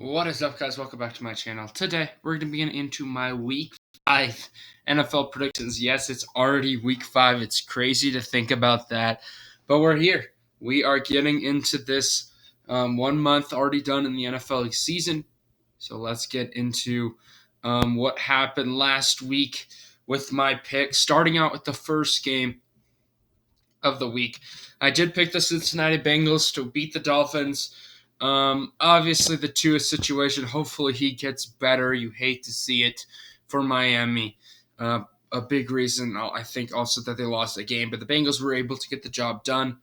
What is up, guys? Welcome back to my channel. Today, we're going to be getting into my Week 5 NFL predictions. Yes, it's already Week 5. It's crazy to think about that, but we're here. We are getting into this 1 month already done in the NFL season. So let's get into what happened last week with my pick. Starting out with the first game of the week. I did pick the Cincinnati Bengals to beat the Dolphins. Obviously, the Tua situation, hopefully he gets better. You hate to see it for Miami. A big reason, I think, also that they lost the game. But the Bengals were able to get the job done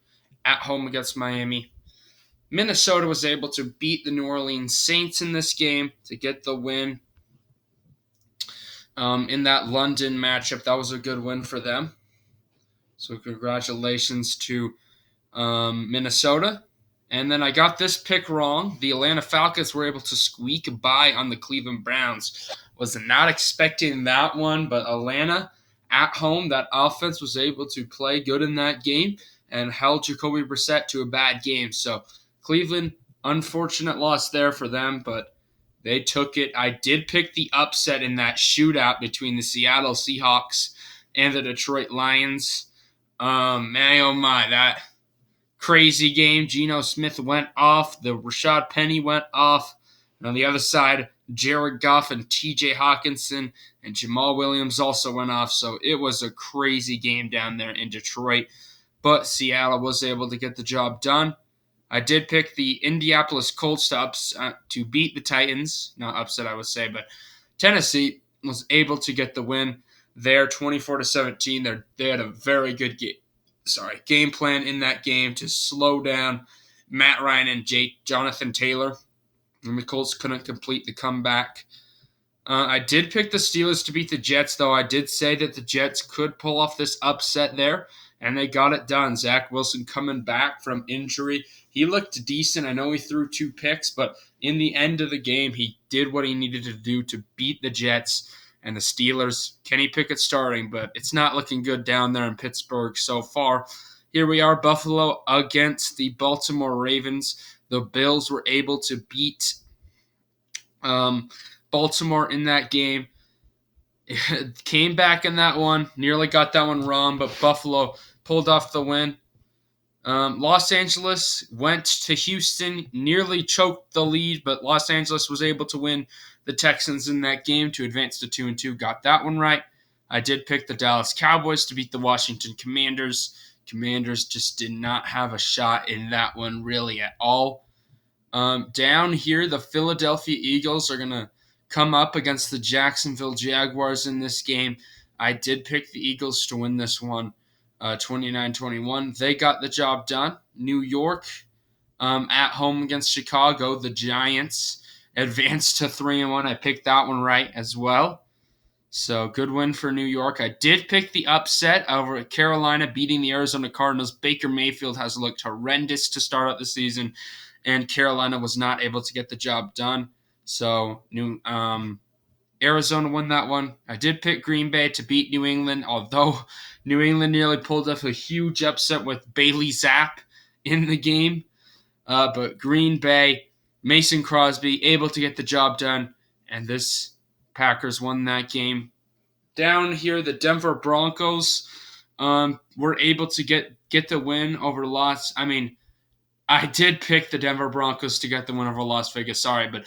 at home against Miami. Minnesota was able to beat the New Orleans Saints in this game to get the win. In that London matchup, that was a good win for them. So congratulations to Minnesota. And then I got this pick wrong. The Atlanta Falcons were able to squeak by on the Cleveland Browns. Was not expecting that one, but Atlanta at home, that offense was able to play good in that game and held Jacoby Brissett to a bad game. So Cleveland, unfortunate loss there for them, but they took it. I did pick the upset in that shootout between the Seattle Seahawks and the Detroit Lions. Man, oh my, that crazy game. Geno Smith went off. The Rashad Penny went off. And on the other side, Jared Goff and TJ Hawkinson and Jamal Williams also went off. So it was a crazy game down there in Detroit. But Seattle was able to get the job done. I did pick the Indianapolis Colts to beat the Titans. Not upset, I would say, but Tennessee was able to get the win there, 24-17. They had a very good game plan in that game to slow down Matt Ryan and Jonathan Taylor. And the Colts couldn't complete the comeback. I did pick the Steelers to beat the Jets, though. I did say that the Jets could pull off this upset there, and they got it done. Zach Wilson coming back from injury. He looked decent. I know he threw 2 picks, but in the end of the game, he did what he needed to do to beat the Jets and the Steelers. Kenny Pickett starting, but it's not looking good down there in Pittsburgh so far. Here we are, Buffalo against the Baltimore Ravens. The Bills were able to beat Baltimore in that game. Came back in that one, nearly got that one wrong, but Buffalo pulled off the win. Los Angeles went to Houston, nearly choked the lead, but Los Angeles was able to win the Texans in that game to advance to 2-2. Got that one right. I did pick the Dallas Cowboys to beat the Washington Commanders. Commanders just did not have a shot in that one really at all. Down here, the Philadelphia Eagles are going to come up against the Jacksonville Jaguars in this game. I did pick the Eagles to win this one, 29-21. They got the job done. New York at home against Chicago. The Giants advanced to 3-1. I picked that one right as well. So good win for New York. I did pick the upset over at Carolina beating the Arizona Cardinals. Baker Mayfield has looked horrendous to start out the season, and Carolina was not able to get the job done. So Arizona won that one. I did pick Green Bay to beat New England, although New England nearly pulled off a huge upset with Bailey Zapp in the game. But Green Bay, Mason Crosby, able to get the job done, and this Packers won that game. Down here, the Denver Broncos were able to get the win over I did pick the Denver Broncos to get the win over Las Vegas. Sorry, but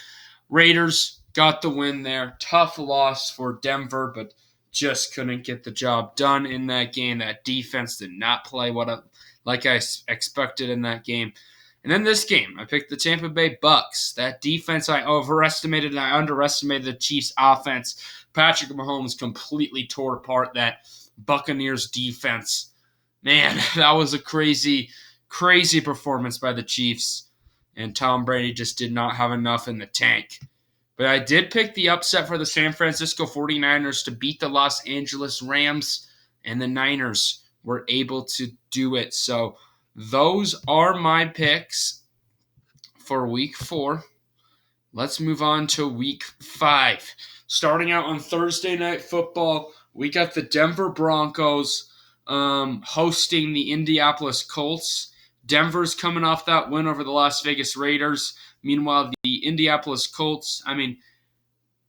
Raiders got the win there. Tough loss for Denver, but just couldn't get the job done in that game. That defense did not play like I expected in that game. And then this game, I picked the Tampa Bay Bucks. That defense I overestimated, and I underestimated the Chiefs' offense. Patrick Mahomes completely tore apart that Buccaneers defense. Man, that was a crazy performance by the Chiefs. And Tom Brady just did not have enough in the tank. But I did pick the upset for the San Francisco 49ers to beat the Los Angeles Rams, and the Niners were able to do it. So those are my picks for Week 4. Let's move on to Week 5. Starting out on Thursday Night Football, we got the Denver Broncos hosting the Indianapolis Colts. Denver's coming off that win over the Las Vegas Raiders. Meanwhile, the the Indianapolis Colts. I mean,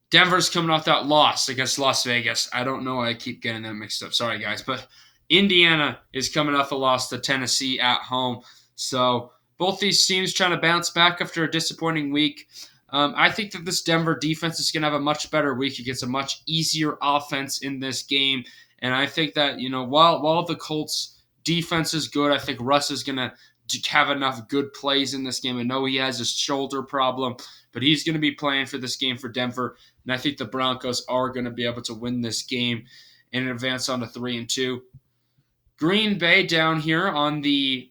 Denver's coming off that loss against Las Vegas. I don't know why I keep getting that mixed up. Sorry, guys. But Indiana is coming off a loss to Tennessee at home. So both these teams trying to bounce back after a disappointing week. I think that this Denver defense is going to have a much better week against a much easier offense in this game. And I think that, while the Colts defense is good, I think Russ is going to have enough good plays in this game. I know he has a shoulder problem, but he's going to be playing for this game for Denver. And I think the Broncos are going to be able to win this game and advance on to 3-2. Green Bay down here on the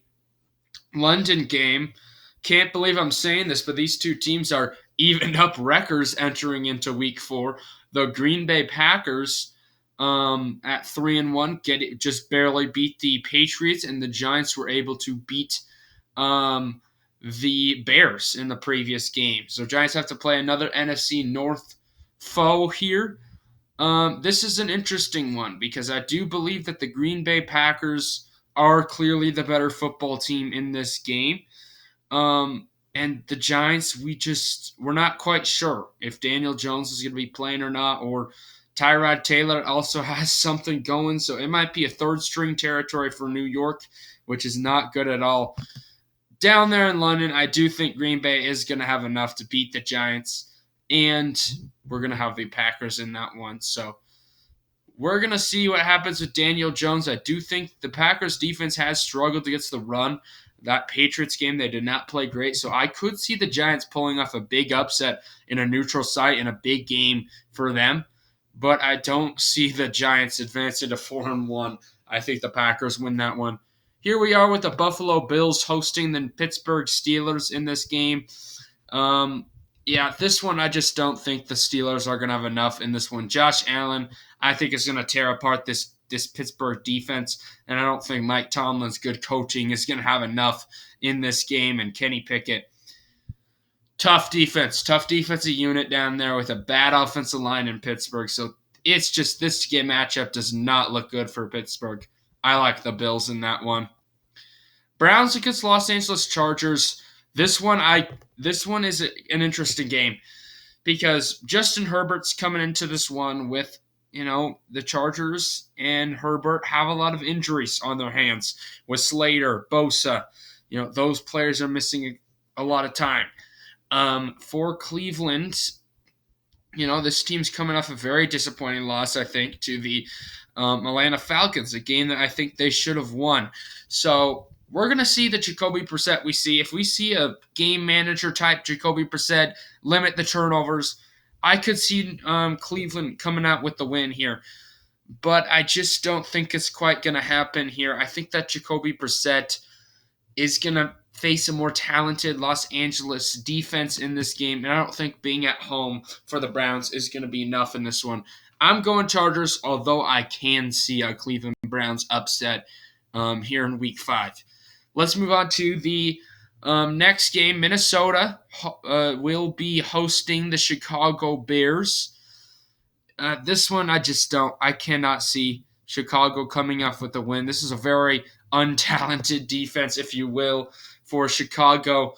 London game. Can't believe I'm saying this, but these two teams are evened up records entering into week 4. The Green Bay Packers at 3-1 just barely beat the Patriots, and the Giants were able to beat the Bears in the previous game. So Giants have to play another NFC North foe here. This is an interesting one because I do believe that the Green Bay Packers are clearly the better football team in this game. And the Giants, we're not quite sure if Daniel Jones is going to be playing or not, or Tyrod Taylor also has something going. So it might be a third string territory for New York, which is not good at all. Down there in London, I do think Green Bay is going to have enough to beat the Giants, and we're going to have the Packers in that one. So we're going to see what happens with Daniel Jones. I do think the Packers defense has struggled against the run. That Patriots game, they did not play great. So I could see the Giants pulling off a big upset in a neutral site in a big game for them. But I don't see the Giants advancing to 4-1. I think the Packers win that one. Here we are with the Buffalo Bills hosting the Pittsburgh Steelers in this game. This one I just don't think the Steelers are going to have enough in this one. Josh Allen, I think, is going to tear apart this Pittsburgh defense, and I don't think Mike Tomlin's good coaching is going to have enough in this game. And Kenny Pickett, tough defensive unit down there with a bad offensive line in Pittsburgh. So it's just this game matchup does not look good for Pittsburgh. I like the Bills in that one. Browns against Los Angeles Chargers. This one is an interesting game because Justin Herbert's coming into this one with, the Chargers and Herbert have a lot of injuries on their hands with Slater, Bosa. Those players are missing a lot of time. For Cleveland, this team's coming off a very disappointing loss, I think, to the Atlanta Falcons, a game that I think they should have won. So we're going to see the Jacoby Brissett we see. If we see a game manager type Jacoby Brissett, limit the turnovers, I could see Cleveland coming out with the win here. But I just don't think it's quite going to happen here. I think that Jacoby Brissett is going to face a more talented Los Angeles defense in this game, and I don't think being at home for the Browns is going to be enough in this one. I'm going Chargers, although I can see a Cleveland Browns upset here in Week 5. Let's move on to the next game. Minnesota will be hosting the Chicago Bears. This one, I cannot see Chicago coming off with a win. This is a very untalented defense, if you will, for Chicago.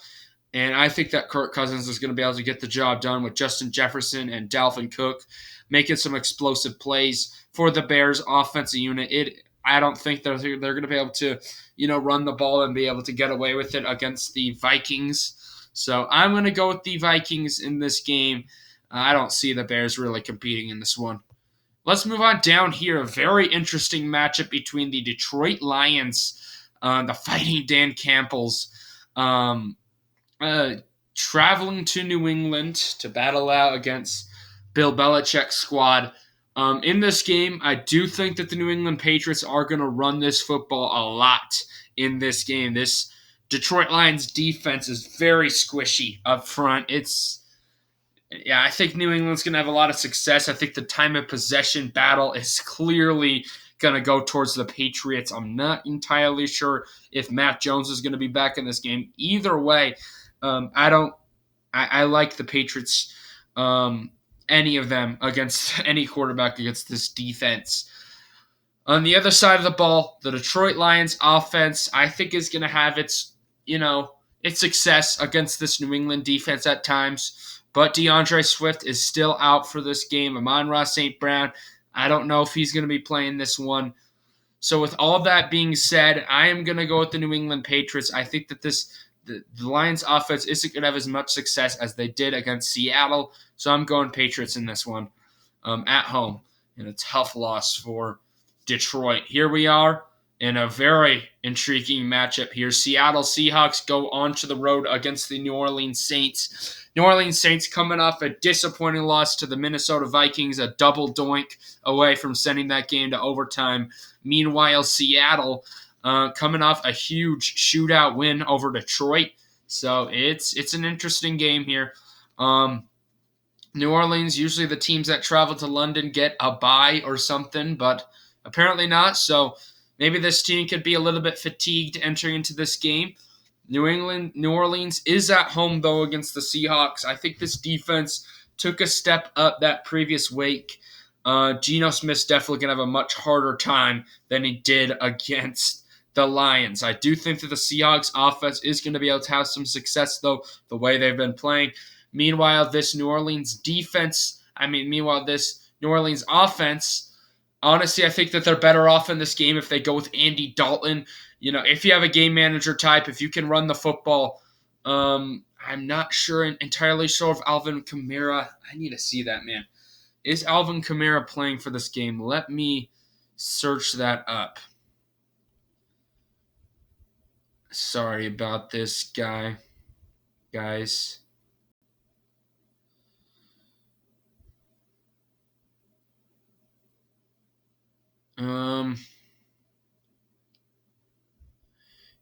And I think that Kirk Cousins is going to be able to get the job done with Justin Jefferson and Dalvin Cook making some explosive plays for the Bears offensive unit. I don't think they're going to be able to, run the ball and be able to get away with it against the Vikings. So I'm going to go with the Vikings in this game. I don't see the Bears really competing in this one. Let's move on down here. A very interesting matchup between the Detroit Lions, the Fighting Dan Campbells, traveling to New England to battle out against Bill Belichick's squad. In this game, I do think that the New England Patriots are going to run this football a lot in this game. This Detroit Lions defense is very squishy up front. I think New England's going to have a lot of success. I think the time of possession battle is clearly going to go towards the Patriots. I'm not entirely sure if Matt Jones is going to be back in this game. Either way, I like the Patriots, any of them against any quarterback against this defense. On the other side of the ball, the Detroit Lions offense, I think, is going to have its it's success against this New England defense at times. But DeAndre Swift is still out for this game. Amon-Ra St. Brown, I don't know if he's going to be playing this one. So with all that being said, I am going to go with the New England Patriots. I think that the Lions offense isn't going to have as much success as they did against Seattle. So I'm going Patriots in this one at home in a tough loss for Detroit. Here we are in a very intriguing matchup here. Seattle Seahawks go onto the road against the New Orleans Saints. New Orleans Saints coming off a disappointing loss to the Minnesota Vikings, a double doink away from sending that game to overtime. Meanwhile, Seattle coming off a huge shootout win over Detroit. So it's an interesting game here. New Orleans, usually the teams that travel to London get a bye or something, but apparently not. So maybe this team could be a little bit fatigued entering into this game. New Orleans is at home, though, against the Seahawks. I think this defense took a step up that previous week. Geno Smith's definitely going to have a much harder time than he did against the Lions. I do think that the Seahawks offense is going to be able to have some success, though, the way they've been playing. Meanwhile, this New Orleans offense, honestly, I think that they're better off in this game if they go with Andy Dalton. You know, if you have a game manager type, if you can run the football, I'm not entirely sure of Alvin Kamara. I need to see that, man. Is Alvin Kamara playing for this game? Let me search that up. Sorry about this, guys.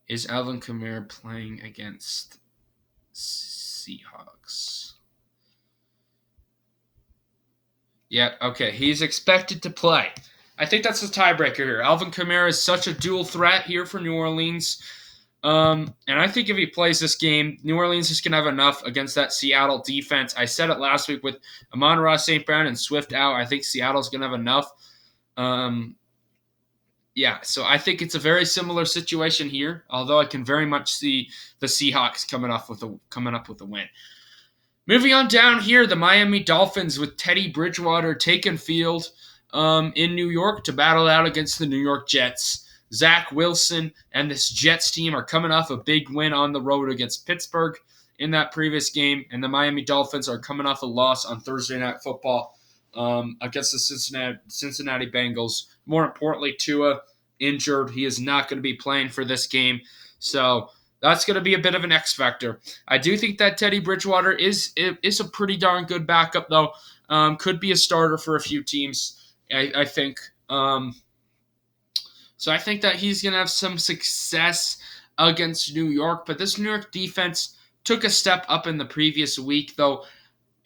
Is Alvin Kamara playing against Seahawks? Yeah, okay. He's expected to play. I think that's the tiebreaker here. Alvin Kamara is such a dual threat here for New Orleans. And I think if he plays this game, New Orleans is going to have enough against that Seattle defense. I said it last week with Amon-Ra St. Brown and Swift out. I think Seattle's going to have enough. So I think it's a very similar situation here, although I can very much see the Seahawks coming up with a win. Moving on down here, the Miami Dolphins with Teddy Bridgewater taking field in New York to battle out against the New York Jets. Zach Wilson and this Jets team are coming off a big win on the road against Pittsburgh in that previous game, and the Miami Dolphins are coming off a loss on Thursday Night Football against the Cincinnati Bengals. More importantly, Tua injured. He is not going to be playing for this game. So that's going to be a bit of an X factor. I do think that Teddy Bridgewater is a pretty darn good backup, though. Could be a starter for a few teams, I think. So I think that he's going to have some success against New York. But this New York defense took a step up in the previous week, though.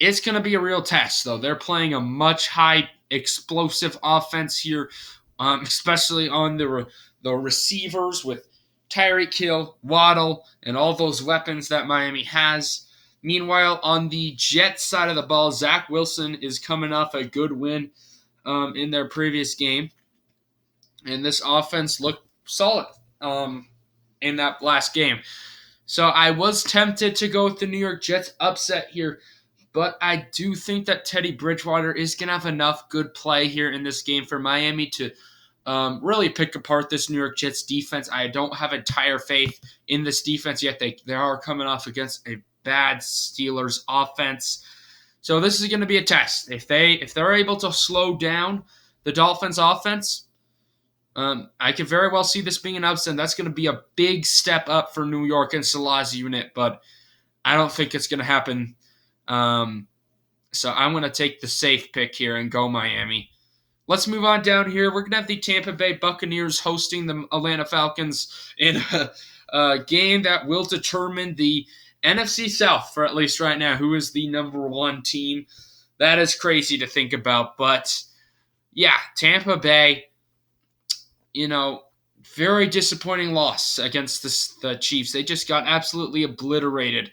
It's going to be a real test, though. They're playing a much high explosive offense here, especially on the receivers with Tyreek Hill, Waddle, and all those weapons that Miami has. Meanwhile, on the Jets side of the ball, Zach Wilson is coming off a good win in their previous game. And this offense looked solid in that last game. So I was tempted to go with the New York Jets upset here, but I do think that Teddy Bridgewater is going to have enough good play here in this game for Miami to really pick apart this New York Jets defense. I don't have entire faith in this defense yet. They are coming off against a bad Steelers offense. So this is going to be a test. If they're able to slow down the Dolphins offense, I could very well see this being an upset. That's going to be a big step up for New York and Salah's unit, but I don't think it's going to happen. So I'm going to take the safe pick here and go Miami. Let's move on down here. We're going to have the Tampa Bay Buccaneers hosting the Atlanta Falcons in a game that will determine the NFC South, for at least right now, who is the number one team. That is crazy to think about. But, yeah, Tampa Bay, very disappointing loss against the Chiefs. They just got absolutely obliterated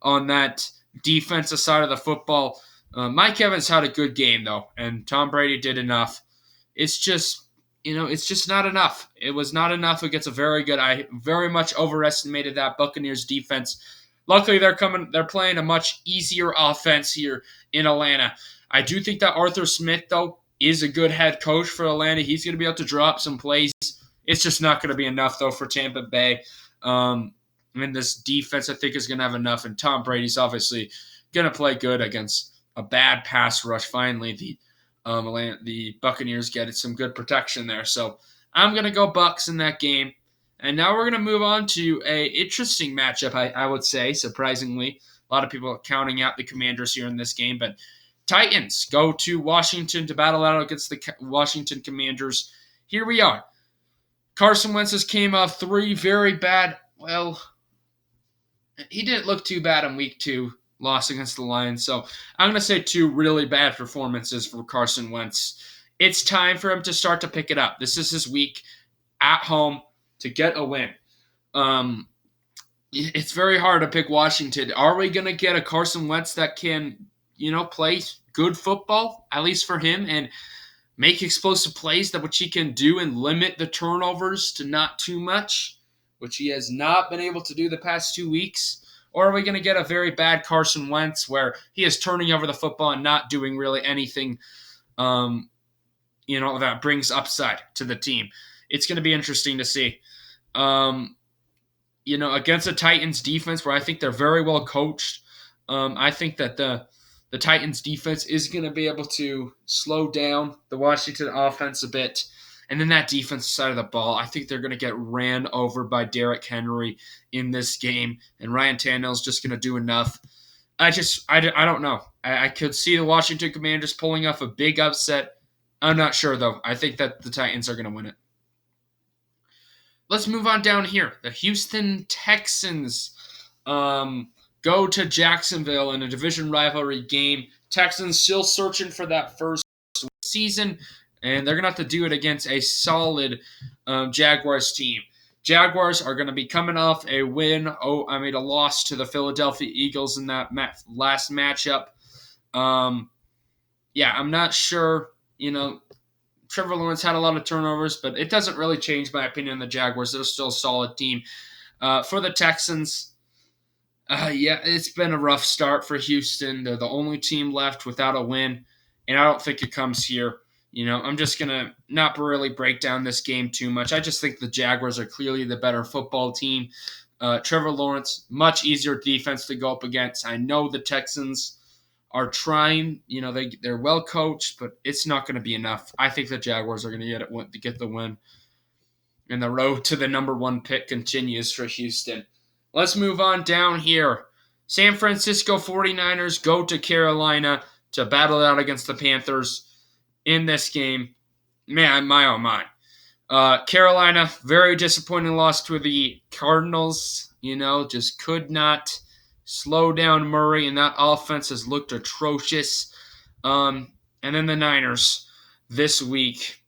on that defensive side of the football. Mike Evans had a good game, though, and Tom Brady did enough. It's just, it's just not enough. It was not enough against a very good. I very much overestimated that Buccaneers defense. Luckily, they're playing a much easier offense here in Atlanta. I do think that Arthur Smith, though, is a good head coach for Atlanta. He's going to be able to draw up some plays. It's just not going to be enough, though, for Tampa Bay. This defense, I think, is going to have enough. And Tom Brady's obviously going to play good against a bad pass rush. Finally, the Buccaneers get some good protection there. So I'm going to go Bucs in that game. And now we're going to move on to a interesting matchup, I would say, surprisingly. A lot of people are counting out the Commanders here in this game. But Titans go to Washington to battle out against the Washington Commanders. Here we are. Carson Wentz just came off 3 very bad, he didn't look too bad in week 2, loss against the Lions. So I'm going to say 2 really bad performances for Carson Wentz. It's time for him to start to pick it up. This is his week at home to get a win. It's very hard to pick Washington. Are we going to get a Carson Wentz that can, play good football, at least for him, and make explosive plays, that which he can do and limit the turnovers to not too much, which he has not been able to do the past 2 weeks? Or are we going to get a very bad Carson Wentz where he is turning over the football and not doing really anything, that brings upside to the team? It's going to be interesting to see. Against the Titans defense, where I think they're very well coached, I think that the Titans defense is going to be able to slow down the Washington offense a bit. And then that defensive side of the ball, I think they're going to get ran over by Derrick Henry in this game. And Ryan Tannehill's just going to do enough. I don't know. I could see the Washington Commanders pulling off a big upset. I'm not sure, though. I think that the Titans are going to win it. Let's move on down here. The Houston Texans go to Jacksonville in a division rivalry game. Texans still searching for that first season, and they're going to have to do it against a solid Jaguars team. Jaguars are going to be coming off a loss to the Philadelphia Eagles in that last matchup. I'm not sure, Trevor Lawrence had a lot of turnovers, but it doesn't really change my opinion on the Jaguars. They're still a solid team. For the Texans, it's been a rough start for Houston. They're the only team left without a win, and I don't think it comes here. I'm just going to not really break down this game too much. I just think the Jaguars are clearly the better football team. Trevor Lawrence, much easier defense to go up against. I know the Texans are trying. They're well coached, but it's not going to be enough. I think the Jaguars are going to get the win. And the road to the number 1 pick continues for Houston. Let's move on down here. San Francisco 49ers go to Carolina to battle out against the Panthers in this game. Man, my oh my. Carolina, very disappointing loss to the Cardinals. Just could not slow down Murray, and that offense has looked atrocious. And then the Niners this week.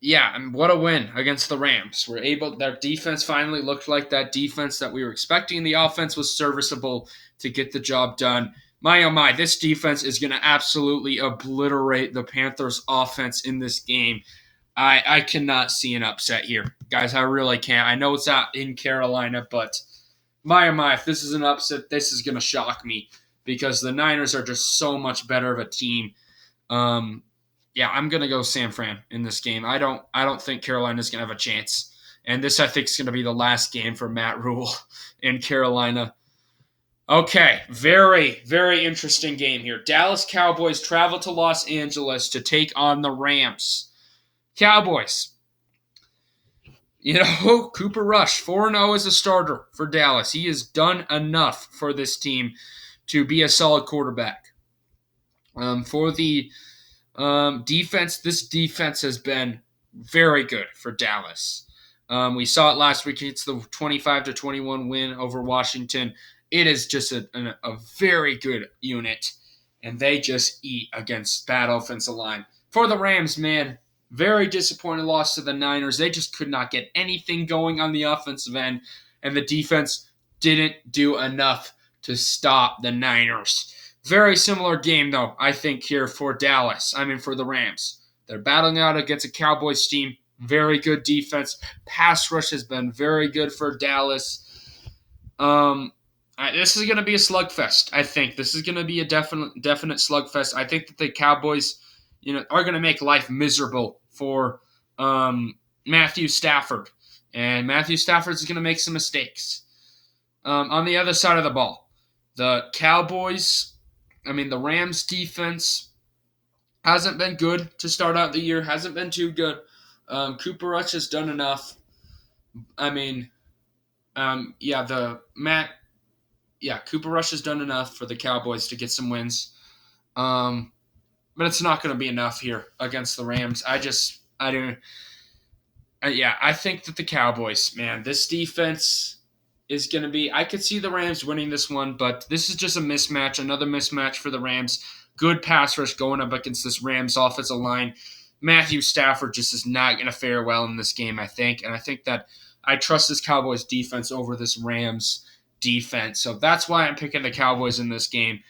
Yeah, and what a win against the Rams. Their defense finally looked like that defense that we were expecting. The offense was serviceable to get the job done. My oh my, this defense is going to absolutely obliterate the Panthers' offense in this game. I cannot see an upset here. Guys, I really can't. I know it's out in Carolina, but my oh my, if this is an upset, this is going to shock me because the Niners are just so much better of a team. I'm going to go San Fran in this game. I don't think Carolina's going to have a chance. And this, I think, is going to be the last game for Matt Rule in Carolina. Okay, very, very interesting game here. Dallas Cowboys travel to Los Angeles to take on the Rams. Cowboys. Cooper Rush, 4-0 as a starter for Dallas. He has done enough for this team to be a solid quarterback. For the defense, this defense has been very good for Dallas. We saw it last week. It's the 25-21 win over Washington. It is just a very good unit, and they just eat against bad offensive line. For the Rams, man, very disappointing loss to the Niners. They just could not get anything going on the offensive end, and the defense didn't do enough to stop the Niners. Very similar game, though, I think, here for the Rams. They're battling out against a Cowboys team. Very good defense. Pass rush has been very good for Dallas. This is going to be a slugfest. I think this is going to be a definite slugfest. I think that the Cowboys, are going to make life miserable for Matthew Stafford, and Matthew Stafford is going to make some mistakes. On the other side of the ball, the the Rams defense hasn't been good to start out the year. Hasn't been too good. Cooper Rush has done enough. Cooper Rush has done enough for the Cowboys to get some wins. But it's not going to be enough here against the Rams. I think that the Cowboys, man, this defense is going to be, I could see the Rams winning this one, but this is just a mismatch, another mismatch for the Rams. Good pass rush going up against this Rams offensive line. Matthew Stafford just is not going to fare well in this game, I think. And I think that I trust this Cowboys defense over this Rams defense. So that's why I'm picking the Cowboys in this game.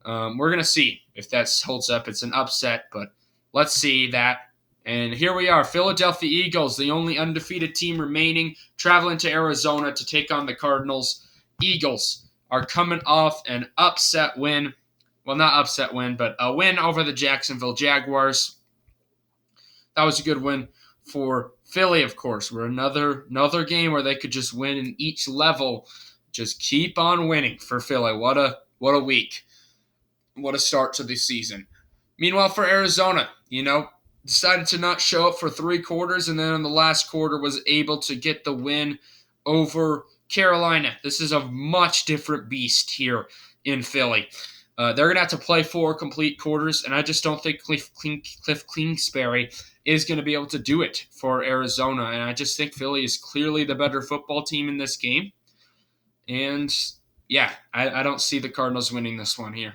We're going to see if that holds up. It's an upset, but let's see that. And here we are, Philadelphia Eagles, the only undefeated team remaining, traveling to Arizona to take on the Cardinals. Eagles are coming off an upset win. Well, not upset win, but a win over the Jacksonville Jaguars. That was a good win for Philly, of course. We're another game where they could just win in each level. Just keep on winning for Philly. What a week. What a start to the season. Meanwhile, for Arizona, decided to not show up for 3 quarters, and then in the last quarter was able to get the win over Carolina. This is a much different beast here in Philly. They're going to have to play 4 complete quarters, and I just don't think Cliff Kingsbury is going to be able to do it for Arizona. And I just think Philly is clearly the better football team in this game. And, I don't see the Cardinals winning this one here.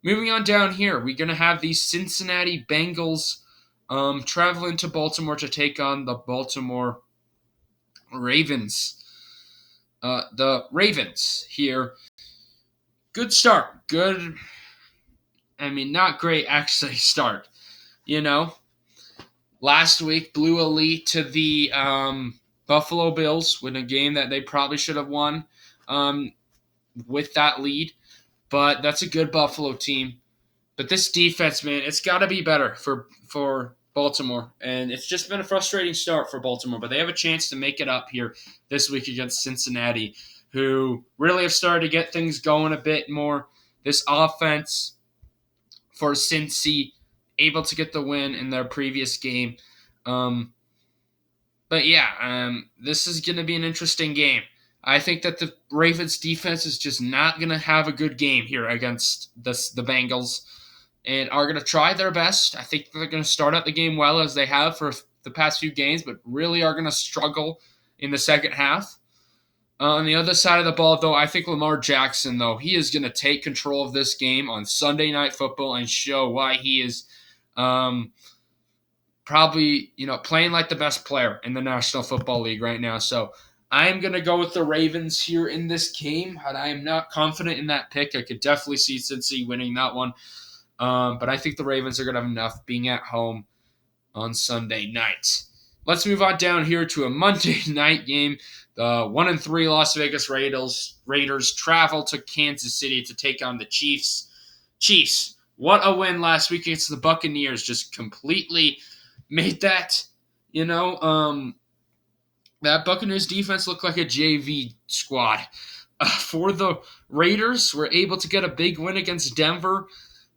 Moving on down here, we're going to have the Cincinnati Bengals traveling to Baltimore to take on the Baltimore Ravens. The Ravens here, good start. Good, not great actually start. Last week blew a lead to the Buffalo Bills with a game that they probably should have won with that lead. But that's a good Buffalo team. But this defense, man, it's got to be better for Baltimore. And it's just been a frustrating start for Baltimore. But they have a chance to make it up here this week against Cincinnati, who really have started to get things going a bit more. This offense for Cincy, able to get the win in their previous game. This is going to be an interesting game. I think that the Ravens defense is just not going to have a good game here against the Bengals and are going to try their best. I think they're going to start out the game well as they have for the past few games, but really are going to struggle in the second half. On the other side of the ball, though, I think Lamar Jackson, though, he is going to take control of this game on Sunday Night Football and show why he is probably, playing like the best player in the National Football League right now. So I'm going to go with the Ravens here in this game, but I am not confident in that pick. I could definitely see Cincy winning that one. But I think the Ravens are going to have enough being at home on Sunday night. Let's move on down here to a Monday night game. The 1-3 Las Vegas Raiders travel to Kansas City to take on the Chiefs. Chiefs, what a win last week against the Buccaneers. Just completely made that, that Buccaneers defense looked like a JV squad. For the Raiders, we're able to get a big win against Denver,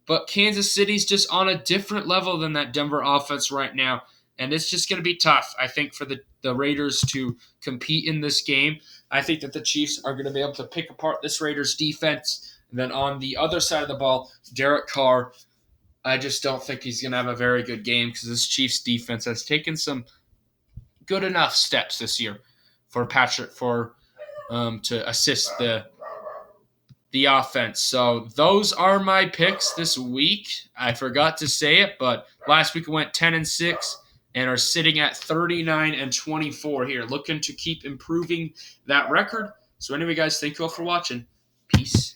but Kansas City's just on a different level than that Denver offense right now, and it's just going to be tough, I think, for the Raiders to compete in this game. I think that the Chiefs are going to be able to pick apart this Raiders defense, and then on the other side of the ball, Derek Carr, I just don't think he's going to have a very good game because this Chiefs defense has taken some good enough steps this year for Patrick to assist the offense. So those are my picks this week. I forgot to say it, but last week we went 10-6 and are sitting at 39-24 here, looking to keep improving that record. So anyway, guys, thank you all for watching. Peace.